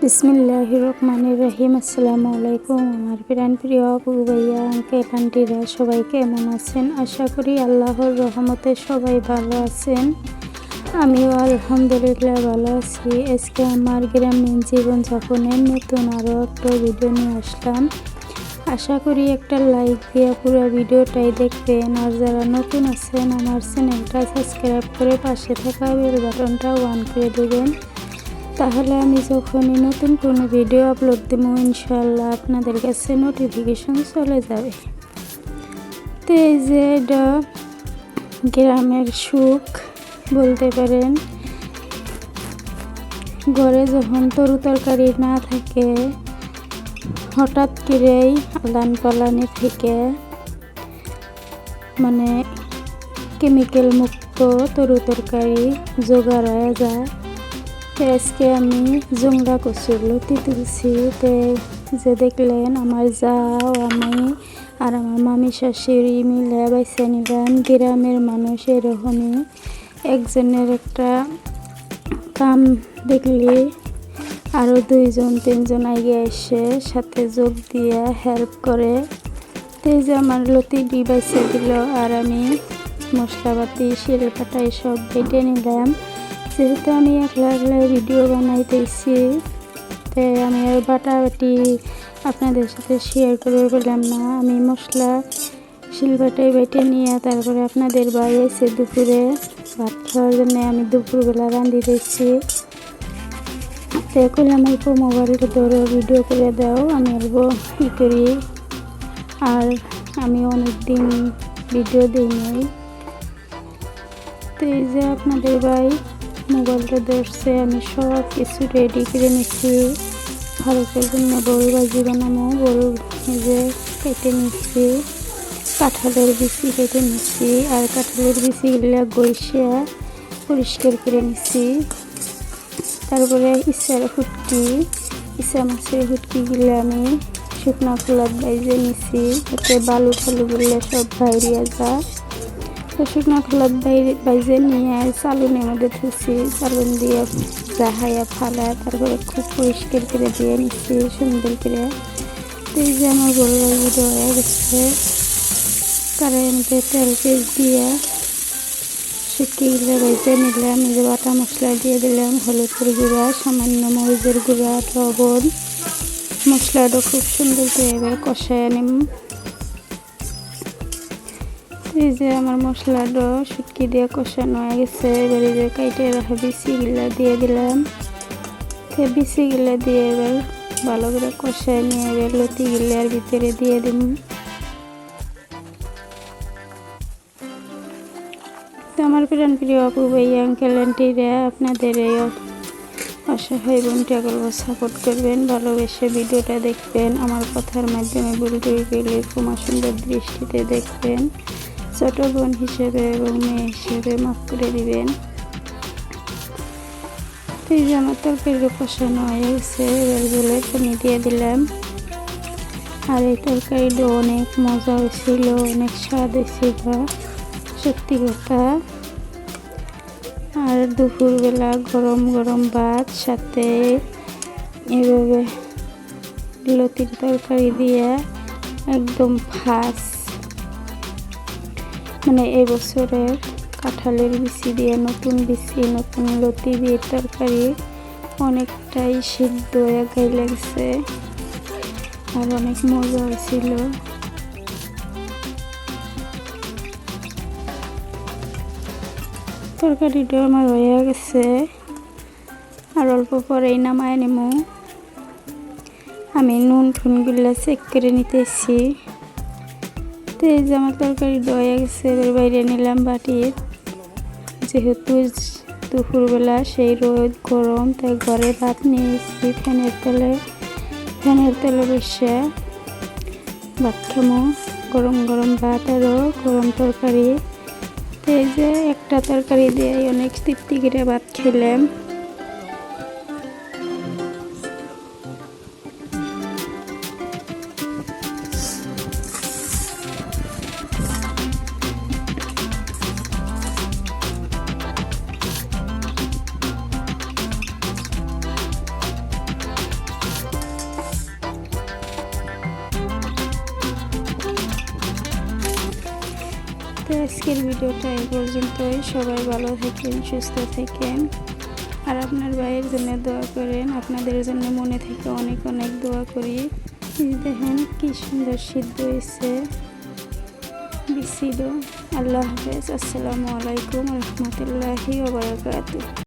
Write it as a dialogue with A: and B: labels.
A: বিসমিল্লাহির রহমানির রহিম। আসসালামু আলাইকুম আমার প্রিয় আপু ভাইয়া আঙ্কেল আন্টিরা, সবাই কেমন আছেন? আশা করি আল্লাহর রহমতে সবাই ভালো আছেন। আমিও আলহামদুলিল্লাহ ভালো আছি। আজকে আমার গ্রামীণ জীবনযাপনের নতুন আরও একটা ভিডিও নিয়ে আসলাম। আশা করি একটা লাইক দিয়ে পুরো ভিডিওটাই দেখবেন, আর যারা নতুন আছেন আমার চ্যানেলটা সাবস্ক্রাইব করে পাশে থাকা বেল বাটনটা অন করে দেবেন, তাহলে আমি যখনই নতুন কোনো ভিডিও আপলোড দেবো ইনশাল্লাহ আপনাদের কাছে নোটিফিকেশন চলে যাবে। তো এই যে এটা গ্রামের সুখ বলতে পারেন। ঘরে যখন তরু তরকারি না থাকে, হঠাৎ করেই আলান পালানি থেকে মানে কেমিক্যাল মুক্ত তরু তরকারি জোগাড় হয়ে যায়। আজকে আমি জংলা কচুর লতি তুলছি। যে দেখলেন আমার যাও আমি আর আমার মামি শাশুড়ি মিলে বাইসা নিলাম। গ্রামের মানুষ এরকমই, একজনের একটা কাম দেখলি আরও দুইজন তিনজন আগে এসে সাথে যোগ দিয়ে হেল্প করে। এই যে আমার লতি বাইসে দিল আর আমি মশলাপাতি শিলপাটাই সব বেটে নিলাম। যেহেতু আমি একলা ভিডিও বানাইতেছি, তাই আমি আর বাটাবাটি আপনাদের সাথে শেয়ার করে বললাম না। আমি মশলা শিলবাটাই বেটে নিয়ে তারপরে আপনাদের বাড়ি এসে দুপুরে ভাত খাওয়ার জন্য আমি দুপুরবেলা রাঁধি দিচ্ছি। তো করলাম অল্প মোবাইলটা ধরো ভিডিও করে দাও, আমি অল্প করি। আর আমি অনেক দিন ভিডিও দিই নাই। তো এই যে আপনাদের ভাই মোবাইলটা ধরছে, আমি সব কিছু রেডি করে নিচ্ছি। ভারতের জন্য বড় ভাজি বানাবো। বড় যে কেটে নিচ্ছি, কাঁঠালের বিচি কেটে নিচ্ছি, আর কাঁঠালের বিচিগুলো গইসে পরিষ্কার করে নিচ্ছি। তারপরে ইচ্ছা মাছের ফুটকিগুলো আমি শুকনো খোলাত বাইজে নিচ্ছি, যাতে বালু ঠালুগুলো সব বাইরিয়া যায়। তো শুকনো খোলাত বাইজে নিয়ে চালুনের মধ্যে ধুচ্ছি, চালুন দিয়ে জাহাইয়া ফালা তারপরে খুব পরিষ্কার করে দিয়ে নিচ্ছি সুন্দর করে। তো এই যে আমার বড় ভাজি হয়ে গেছে। কড়াইতে তেল পেঁয়াজ দিয়ে শুটকিগুলো ভেজে নিলাম। এই যে বাটা মশলা দিয়ে দিলাম, হলুদের গুঁড়া, সামান্য মরিচের গুঁড়া, লবণ। মশলাটা খুব সুন্দর করে এবার কষায় নিম। এই যে আমার মশলাটা শুটকি দিয়ে কষানো হয়ে গেছে। এবার এই যে কাইটে রাখা বিচিগুলা দিয়ে দিলাম। বিচিগুলা দিয়ে এবার ভালো করে কষায় নিয়ে এবার লতিগুলার ভিতরে দিয়ে দিম। তো আমার প্রিয় আপু ভাইয়া আঙ্কেল আন্টিরা, আপনাদের এই অসহায় বোনটাগুলো সাপোর্ট করবেন, ভালোবেসে ভিডিওটা দেখবেন। আমার কথার মাধ্যমে ভুল পেলে ক্ষমা সুন্দর দৃষ্টিতে দেখবেন। ছোট বোন হিসেবে এবং মেয়ে হিসেবে মাফ করে দিবেন। এই যে আমার তরকারিটা কষানো হয়ে গেছে, এবার বলে পানি দিয়ে দিলাম। আর এই তরকারিটা অনেক মজা হয়েছিল, অনেক স্বাদ হয়েছিল, সত্যি কথা। আর দুপুরবেলা গরম গরম ভাত সাথে এভাবে লতির তরকারি দিয়ে একদম মানে এবছরের কাঁঠালের বিচি দিয়ে নতুন বিচি নতুন লতি দিয়ে তরকারি অনেকটাই সিদ্ধ হয়ে গায়ে লাগছে আর অনেক মজা হয়েছিল। তরকারিটা আমার হয়ে গেছে, আর অল্প পরেই নামায় নেব। আমি নুন টুনগুলো চেক করে নিতেছি। তো এই যে আমার তরকারিটা হয়ে গেছে, এবার বাইরে নিলাম বাটির। যেহেতু দুপুরবেলা সেই রোদ গরম, তাই ঘরে ভাত নিয়েছি ফ্যানের তেলে বসে ভাত খামো। গরম গরম ভাত আরও গরম তরকারি। এই যে একটা তরকারি দিয়ে অনেক তৃপ্তি করে ভাত খেলাম। তো আজকের ভিডিওটা এই পর্যন্তই। সবাই ভালো থাকেন, সুস্থ থাকেন, আর আপনার ভাইয়ের জন্য দোয়া করেন। আপনাদের জন্য মনে থেকে অনেক অনেক দোয়া করি। দেখেন কি সুন্দর সিদ্ধ হয়েছে বিসিদ। আল্লাহ হাফেজ। আসসালামু আলাইকুম রহমতুল্লাহি ওয়া বারাকাতুহু।